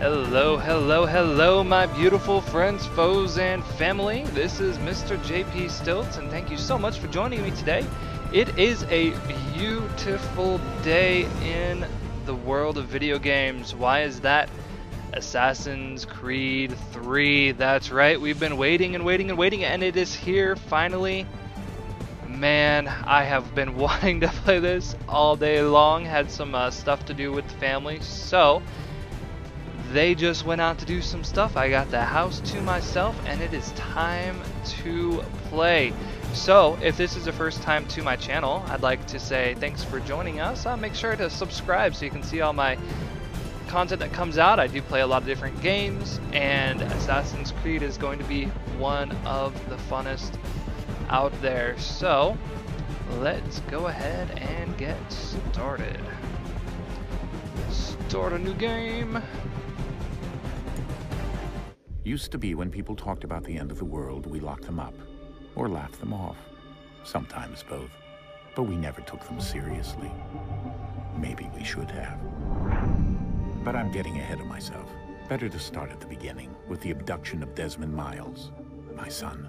Hello, hello, hello, my beautiful friends, foes, and family. This is Mr. JP Stilts, and thank you so much for joining me today. It is a beautiful day in the world of video games. Why is that? Assassin's Creed 3. That's right, we've been waiting and waiting and waiting, and it is here finally. Man, I have been wanting to play this all day long. Had some stuff to do with the family, so they just went out to do some stuff. I got the house to myself, and it is time to play. So, if this is the first time to my channel, I'd like to say thanks for joining us. Make sure to subscribe so you can see all my content that comes out. I do play a lot of different games, and Assassin's Creed is going to be one of the funnest out there. So, let's go ahead and get started. Start a new game. Used to be when people talked about the end of the world, we locked them up, or laughed them off. Sometimes both. But we never took them seriously. Maybe we should have. But I'm getting ahead of myself. Better to start at the beginning, with the abduction of Desmond Miles, my son.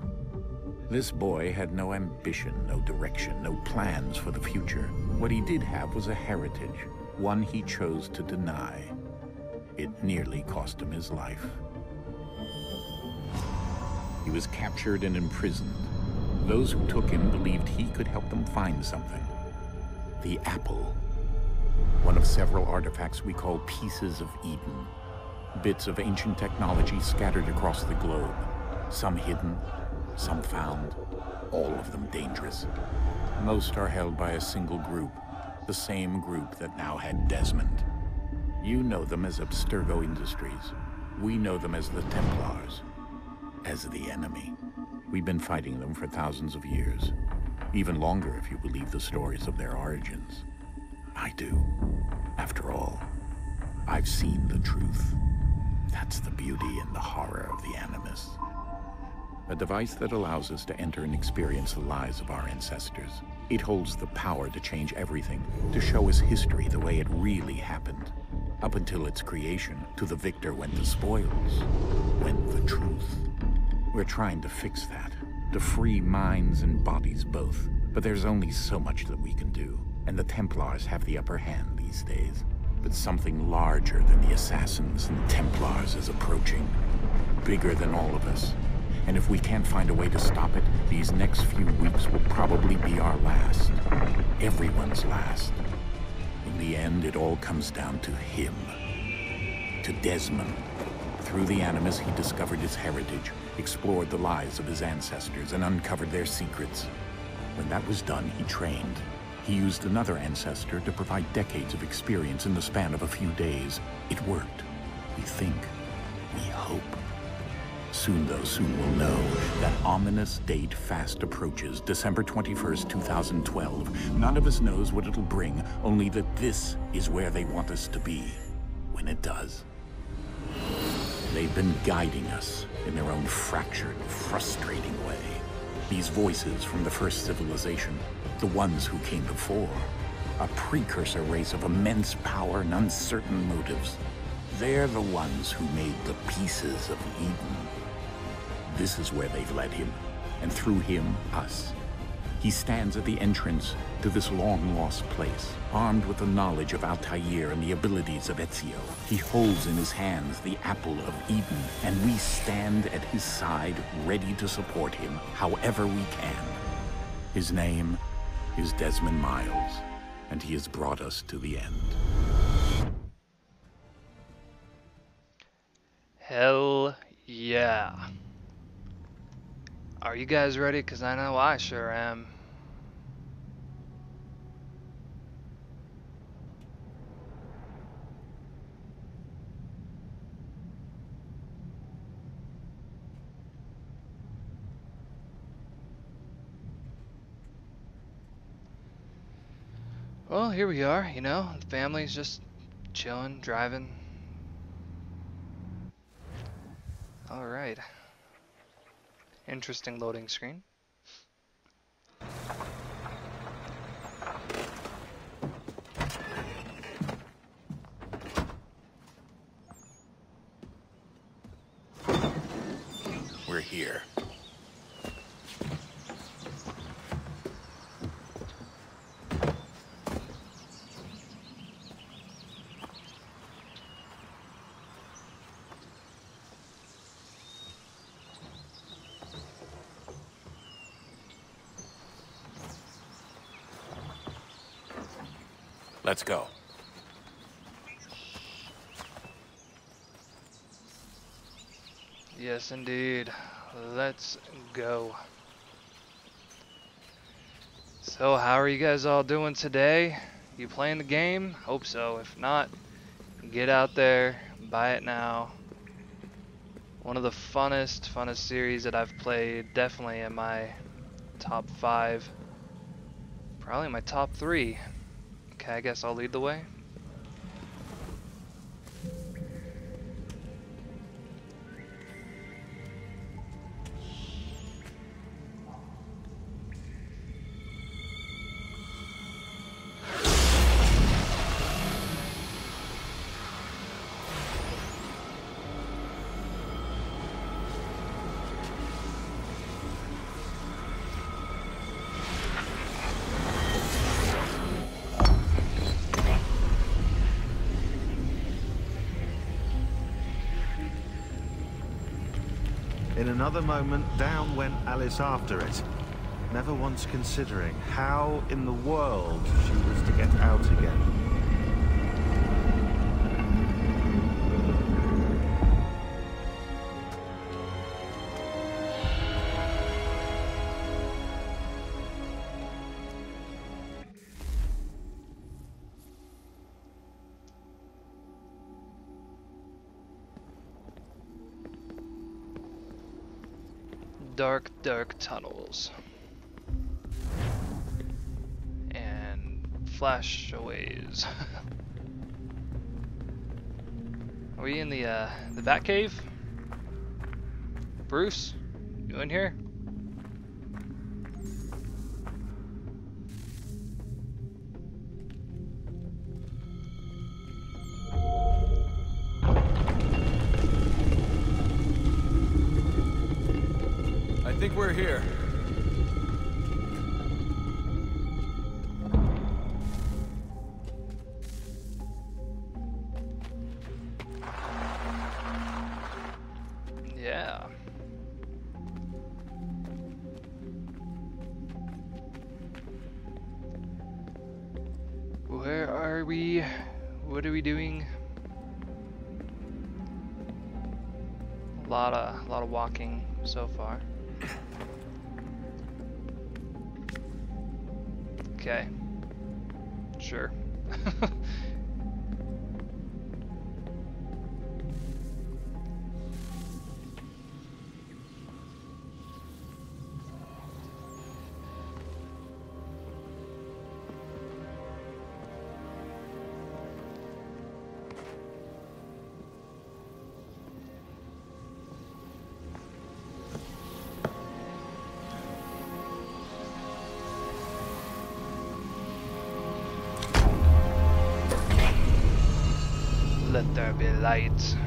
This boy had no ambition, no direction, no plans for the future. What he did have was a heritage, one he chose to deny. It nearly cost him his life. He was captured and imprisoned. Those who took him believed he could help them find something. The apple. One of several artifacts we call pieces of Eden. Bits of ancient technology scattered across the globe. Some hidden, some found, all of them dangerous. Most are held by a single group, the same group that now had Desmond. You know them as Abstergo Industries. We know them as the Templars. As the enemy. We've been fighting them for thousands of years. Even longer if you believe the stories of their origins. I do. After all, I've seen the truth. That's the beauty and the horror of the Animus. A device that allows us to enter and experience the lives of our ancestors. It holds the power to change everything, to show us history the way it really happened. Up until its creation, to the victor went the spoils, went the truth. We're trying to fix that, to free minds and bodies both. But there's only so much that we can do, and the Templars have the upper hand these days. But something larger than the Assassins and Templars is approaching, bigger than all of us. And if we can't find a way to stop it, these next few weeks will probably be our last. Everyone's last. In the end, it all comes down to him. To Desmond. Through the Animus, he discovered his heritage, explored the lives of his ancestors, and uncovered their secrets. When that was done, he trained. He used another ancestor to provide decades of experience in the span of a few days. It worked. We think. We hope. Soon, though, soon we'll know. That ominous date fast approaches, December 21st, 2012. None of us knows what it'll bring, only that this is where they want us to be. When it does. They've been guiding us in their own fractured, frustrating way. These voices from the first civilization, the ones who came before, a precursor race of immense power and uncertain motives. They're the ones who made the pieces of Eden. This is where they've led him, and through him, us. He stands at the entrance to this long-lost place, armed with the knowledge of Altair and the abilities of Ezio. He holds in his hands the apple of Eden, and we stand at his side, ready to support him however we can. His name is Desmond Miles, and he has brought us to the end. Hell yeah. Are you guys ready? Because I know I sure am. Well, here we are, you know, the family's just chilling, driving. Alright. Interesting loading screen. here. Let's go. Yes, indeed. Let's go. So, how are you guys all doing today? You playing the game? Hope so. If not, get out there, buy it now. One of the funnest series that I've played, definitely in my top 5. Probably my top 3. Okay, I guess I'll lead the way. In another moment, down went Alice after it, never once considering how in the world she was to get out again. Dark tunnels. And flashaways. Are we in the Batcave? Bruce, you in here? I think we're here. Yeah. Where are we? What are we doing? A lot of walking so far. Okay. Sure. Let there be light.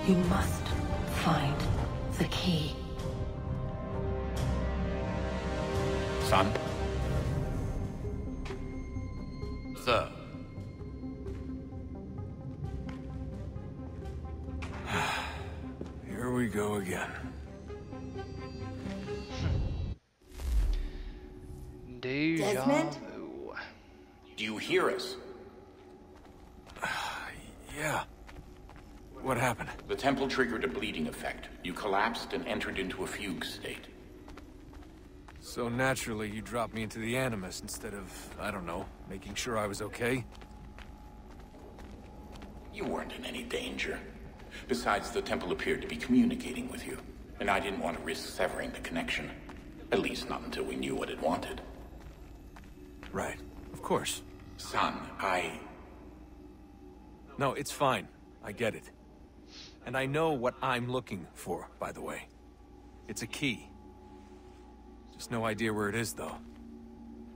You must find the key. Son? Sir. Here we go again. Deja Desmond? vu. Do you hear us? Yeah. What happened? The temple triggered a bleeding effect. You collapsed and entered into a fugue state. So naturally, you dropped me into the Animus instead of, I don't know, making sure I was okay? You weren't in any danger. Besides, the temple appeared to be communicating with you, and I didn't want to risk severing the connection. At least not until we knew what it wanted. Right. Of course. Son, No, it's fine. I get it. And I know what I'm looking for, by the way. It's a key. Just no idea where it is, though.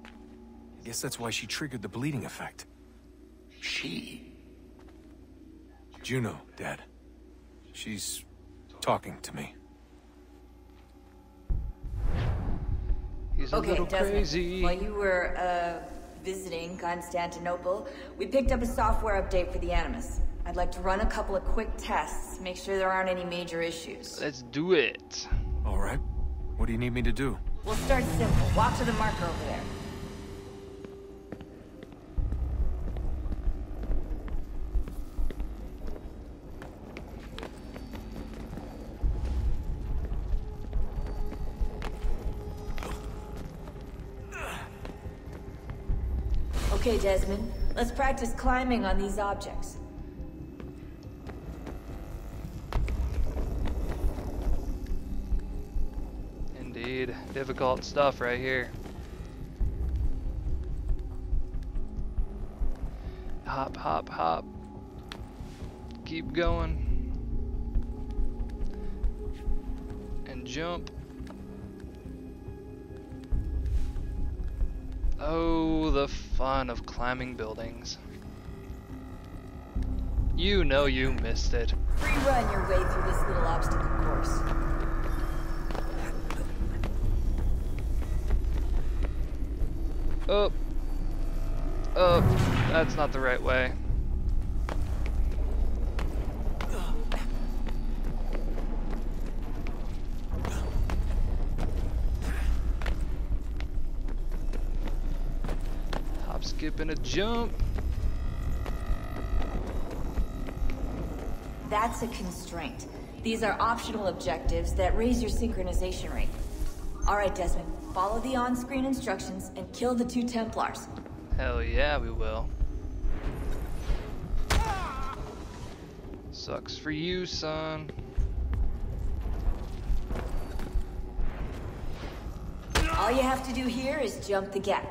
I guess that's why she triggered the bleeding effect. She? Juno, Dad. She's talking to me. He's a little Desmond, crazy. while you were, visiting Constantinople, we picked up a software update for the Animus. I'd like to run a couple of quick tests, make sure there aren't any major issues. Let's do it. All right. What do you need me to do? We'll start simple. Walk to the marker over there. Okay, Desmond. Let's practice climbing on these objects. Indeed. Difficult stuff right here. Hop, hop, hop. Keep going. And jump. Oh, the fun of climbing buildings. You know you missed it. Free run your way through this little obstacle course. Up. Up. That's not the right way. Hop, skip, and a jump. That's a constraint. These are optional objectives that raise your synchronization rate. All right, Desmond. Follow the on-screen instructions and kill the 2 Templars. Hell yeah, we will. Sucks for you, son. All you have to do here is jump the gap.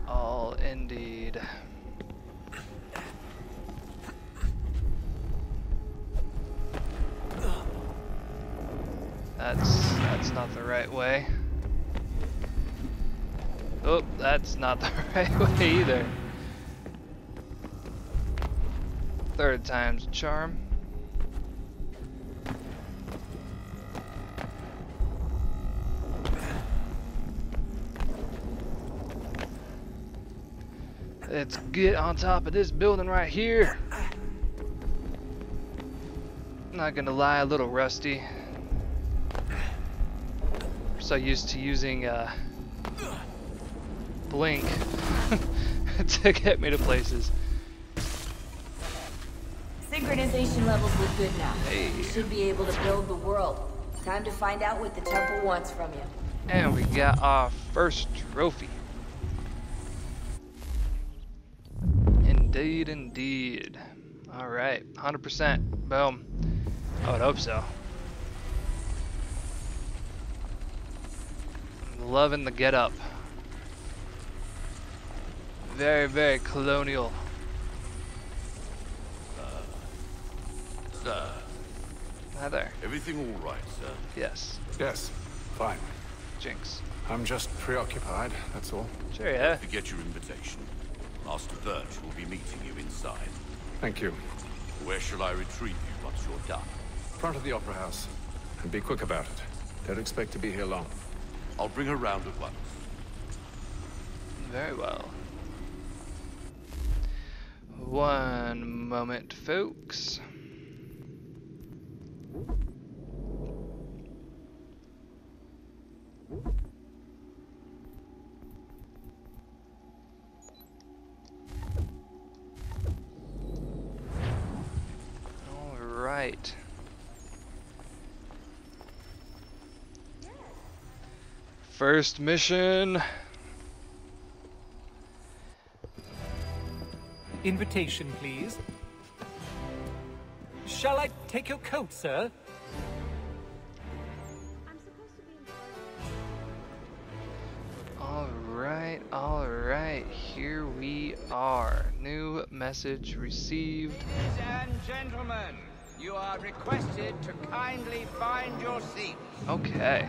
All indeed. That's not the right way. Oh, that's not the right way either. Third time's a charm. Let's get on top of this building right here. Not gonna lie, a little rusty. So used to using blink to get me to places. Synchronization levels look good now. Hey. You should be able to build the world. Time to find out what the temple wants from you. And we got our first trophy. Indeed, indeed. Alright, 100%. Boom. I would hope so. Loving the get-up. Very, very colonial. Hi there. Everything all right, sir? Yes. Yes, fine. Jinx. I'm just preoccupied, that's all. Sure, yeah. Forget your invitation. Master Birch will be meeting you inside. Thank you. Where shall I retrieve you once you're done? Front of the Opera House. And be quick about it. Don't expect to be here long. I'll bring her round at once. Very well. One moment, folks. First mission. Invitation, please. Shall I take your coat, sir? Alright, here we are. New message received. Ladies and gentlemen, you are requested to kindly find your seats. Okay.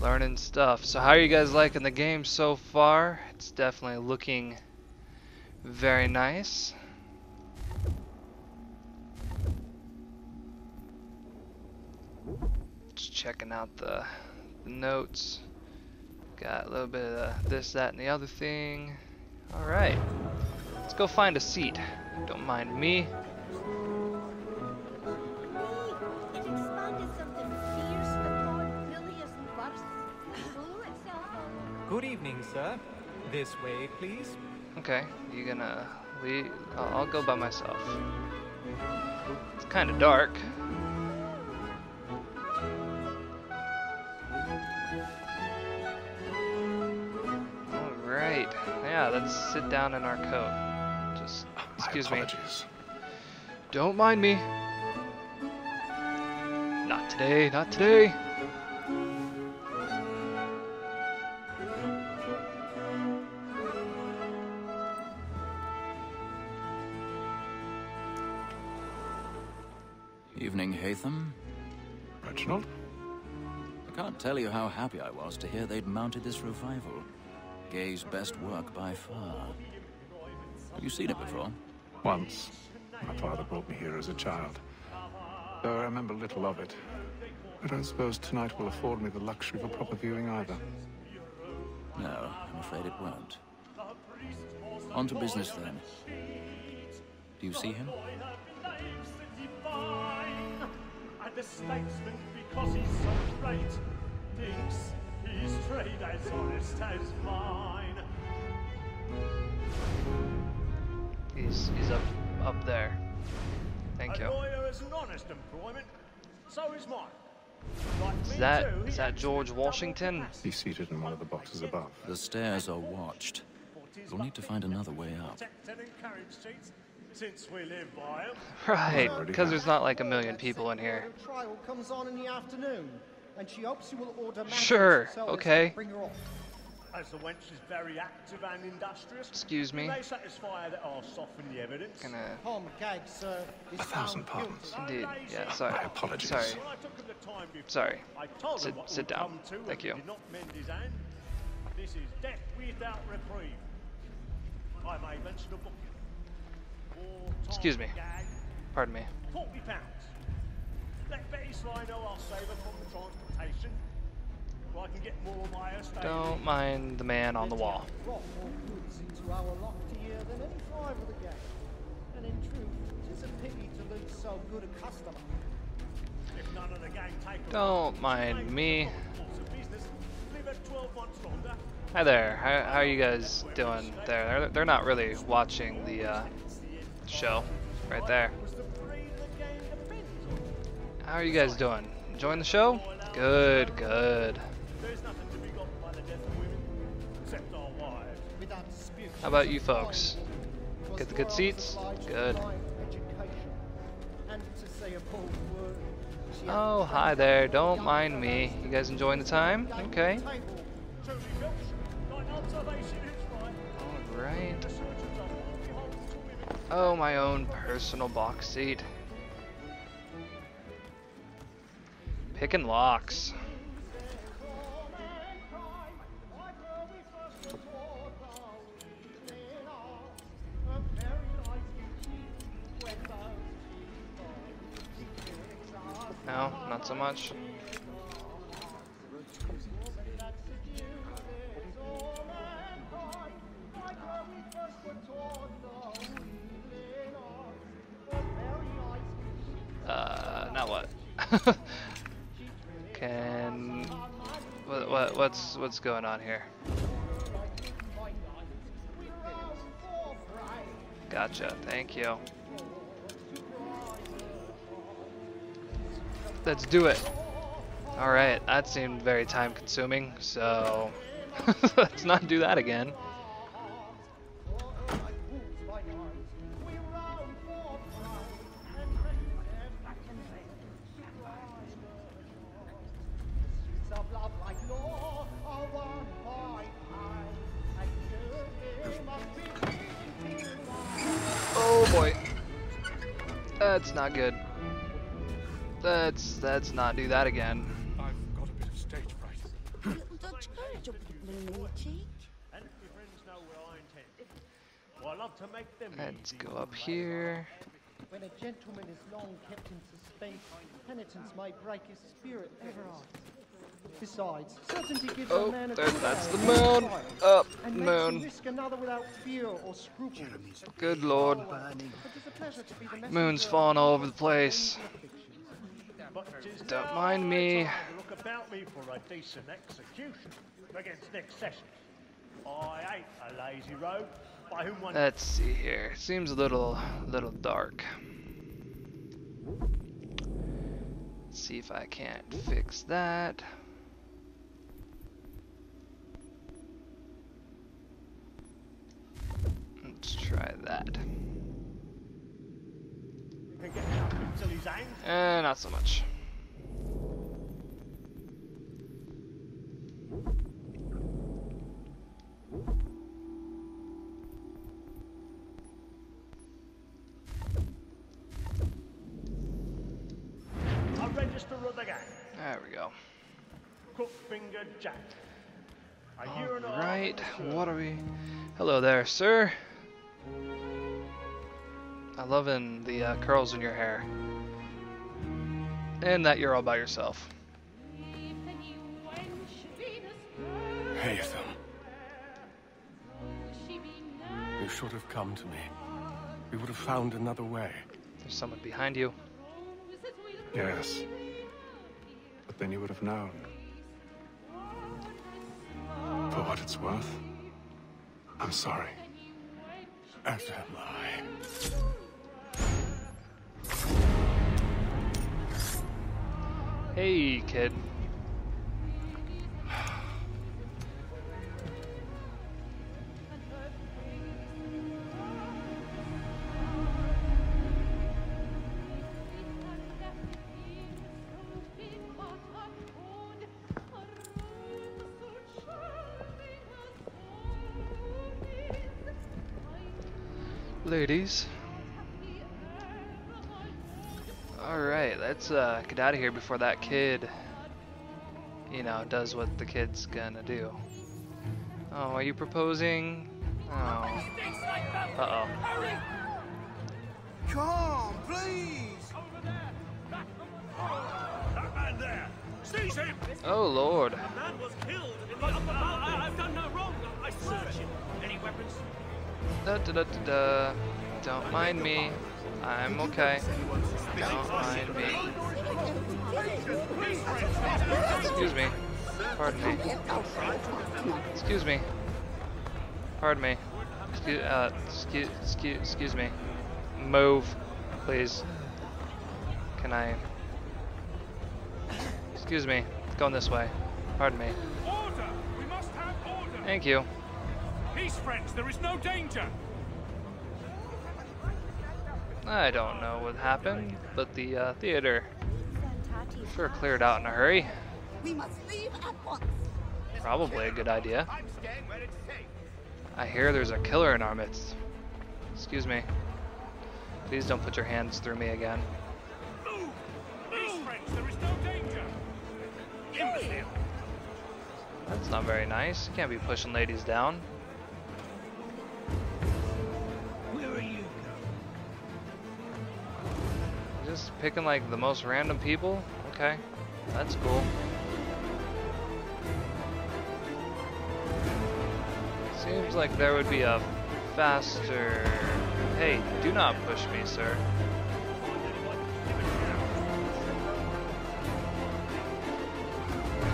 Learning stuff. So how are you guys liking the game so far? It's definitely looking very nice. Just checking out the notes. Got a little bit of this, that, and the other thing. Alright. Let's go find a seat. Don't mind me. Good evening, sir. This way, please. Okay, you gonna leave? I'll go by myself. It's kind of dark. Alright, yeah, let's sit down in our coat. Just, excuse me. Don't mind me. Not today, not today. Evening, Hatham. Reginald? I can't tell you how happy I was to hear they'd mounted this revival. Gay's best work by far. Have you seen it before? Once. My father brought me here as a child. Though I remember little of it. I don't suppose tonight will afford me the luxury of a proper viewing either. No, I'm afraid it won't. On to business then. Do you see him? And the statesman, because he's so great, thinks his trade as honest as mine. He's up there. Thank you. A lawyer is an honest employment, so is mine. Like Is that George Washington? He's seated in one of the boxes above. The stairs are watched. We'll need to find another way up. Since we live by him. Right, because there's not like a million people in here. Trial comes on in the afternoon, and she hopes you will order sure, okay. Bring her off. As the wench is very active and industrious, excuse me. They satisfy that I'll soften the evidence. Tom Gag, sir, is 1,000 pardons. Indeed, yeah, sorry. My apologies. Sorry. Sit down. Thank you. This is death without reprieve. I may mention a book. Excuse me. Pardon me. £40. Let Betty Sly know I'll save her from the transportation. Or I can get more of my estate. Don't mind the man on the wall. Into our lot here than any five of the gang. And in truth, it is a pity to lose so good a customer. If none of the gang take Don't mind me. business, leave her 12 months longer. Hi there. How are you guys doing there? They're not really watching the show right there. How are you guys doing? Enjoying the show? Good, good. How about you folks? Get the good seats? Good. Oh, hi there. Don't mind me. You guys enjoying the time? Okay. Alright. Oh, my own personal box seat. Picking locks. No, not so much. Now what? What's going on here? Gotcha, thank you. Let's do it. Alright, that seemed very time consuming, so let's not do that again. Oh boy. That's not good. Let's not do that again. I've got a bit of stage fright. Let's go up here. When a gentleman is long kept in suspense, penitence may break his spirit ever after. Besides, certainty gives a man a that's the moon. Up, and moon. makes him risk another without fear or scruple. Good lord. Moon's falling all over the place. Don't mind me. Look about me for a decent execution against next session. I ain't a lazy rogue by whom one. Let's see here. Seems a little dark. Let's see if I can't fix that. Let's try that. Not so much. A register of the gang. There we go. Crook-fingered Jack. Alright, what are we? Hello there, sir. I'm loving the curls in your hair. And that you're all by yourself. Fearsome. You should have come to me. We would have found another way. There's someone behind you. Yes. But then you would have known. For what it's worth, I'm sorry. As am I. Hey, kid. Ladies. Alright, let's get out of here before that kid, you know, does what the kid's gonna do. Oh, are you proposing? Oh. Uh-oh. Come on, please! That man there! Seize him! Oh, Lord. The man was killed in the upper mountain. I've done no wrong. I searched him. Any weapons? Don't mind me. I'm okay. Don't mind me. Excuse me. Pardon me. Excuse me. Pardon me. Excuse me. Move, please. Can I? Excuse me. It's going this way. Pardon me. Order! We must have order! Thank you. Peace, friends. There is no danger. I don't know what happened, but the theater sure cleared out in a hurry. We must leave at once. Probably a good idea. I hear there's a killer in our midst. Excuse me. Please don't put your hands through me again. Move! Peace, friends. There is no danger. Imbecile! That's not very nice. You can't be pushing ladies down. Just picking like the most random people? Okay, that's cool. Seems like there would be a faster... Hey, do not push me, sir.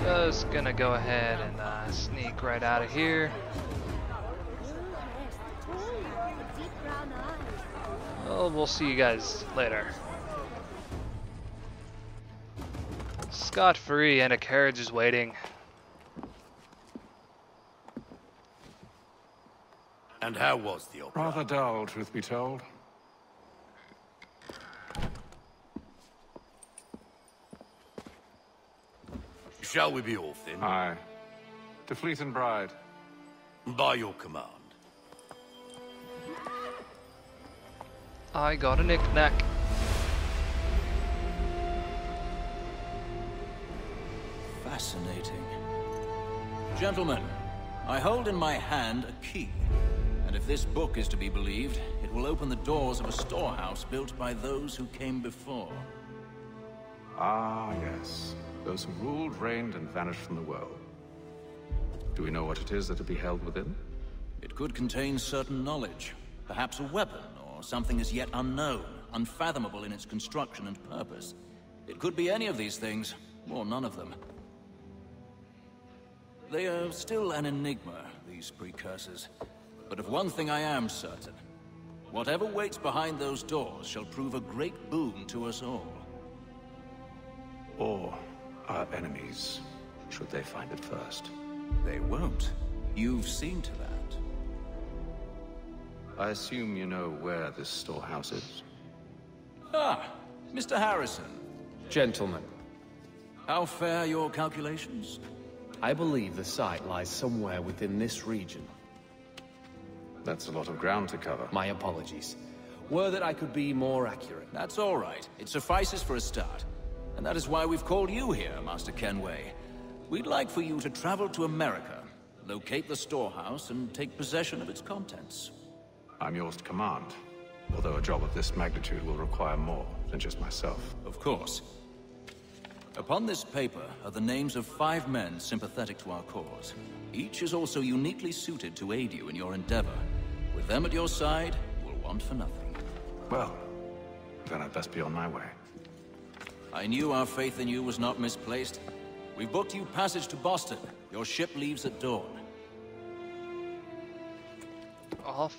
Just gonna go ahead and sneak right out of here. Well, we'll see you guys later. Scot-free, and a carriage is waiting. And how was the opera? Rather dull, truth be told. Shall we be off then? Aye. To Fleet and Bride. By your command. I got a knick-knack. Fascinating. Gentlemen, I hold in my hand a key. And if this book is to be believed, it will open the doors of a storehouse built by those who came before. Ah, yes. Those who ruled, reigned, and vanished from the world. Do we know what it is that will be held within? It could contain certain knowledge. Perhaps a weapon, or something as yet unknown, unfathomable in its construction and purpose. It could be any of these things, or none of them. They are still an enigma, these precursors. But of one thing I am certain. Whatever waits behind those doors shall prove a great boon to us all. Or our enemies, should they find it first. They won't. You've seen to that. I assume you know where this storehouse is? Ah, Mr. Harrison. Gentlemen. How fare your calculations? I believe the site lies somewhere within this region. That's a lot of ground to cover. My apologies. Were that I could be more accurate. That's all right. It suffices for a start. And that is why we've called you here, Master Kenway. We'd like for you to travel to America, locate the storehouse, and take possession of its contents. I'm yours to command. Although a job of this magnitude will require more than just myself. Of course. Upon this paper are the names of 5 men sympathetic to our cause. Each is also uniquely suited to aid you in your endeavor. With them at your side, you will want for nothing. Well, then I'd best be on my way. I knew our faith in you was not misplaced. We've booked you passage to Boston. Your ship leaves at dawn.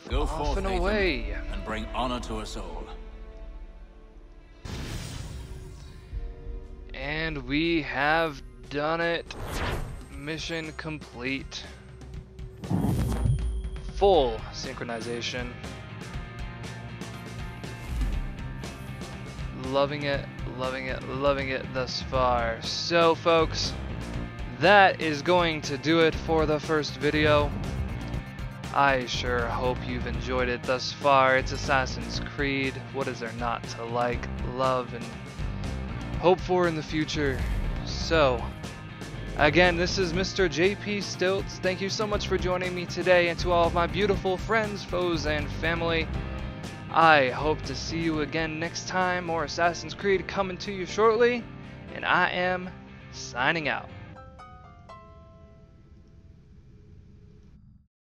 Go off forth, and Nathan, away. and bring honor to us all. And we have done it. Mission complete. Full synchronization. Loving it, loving it, loving it thus far. So folks, that is going to do it for the first video. I sure hope you've enjoyed it thus far. It's Assassin's Creed. What is there not to like, love, and hope for in the future? So, again, this is Mr. JP Stilts. Thank you so much for joining me today, and to all of my beautiful friends, foes, and family, I hope to see you again next time. More Assassin's Creed coming to you shortly, and I am signing out.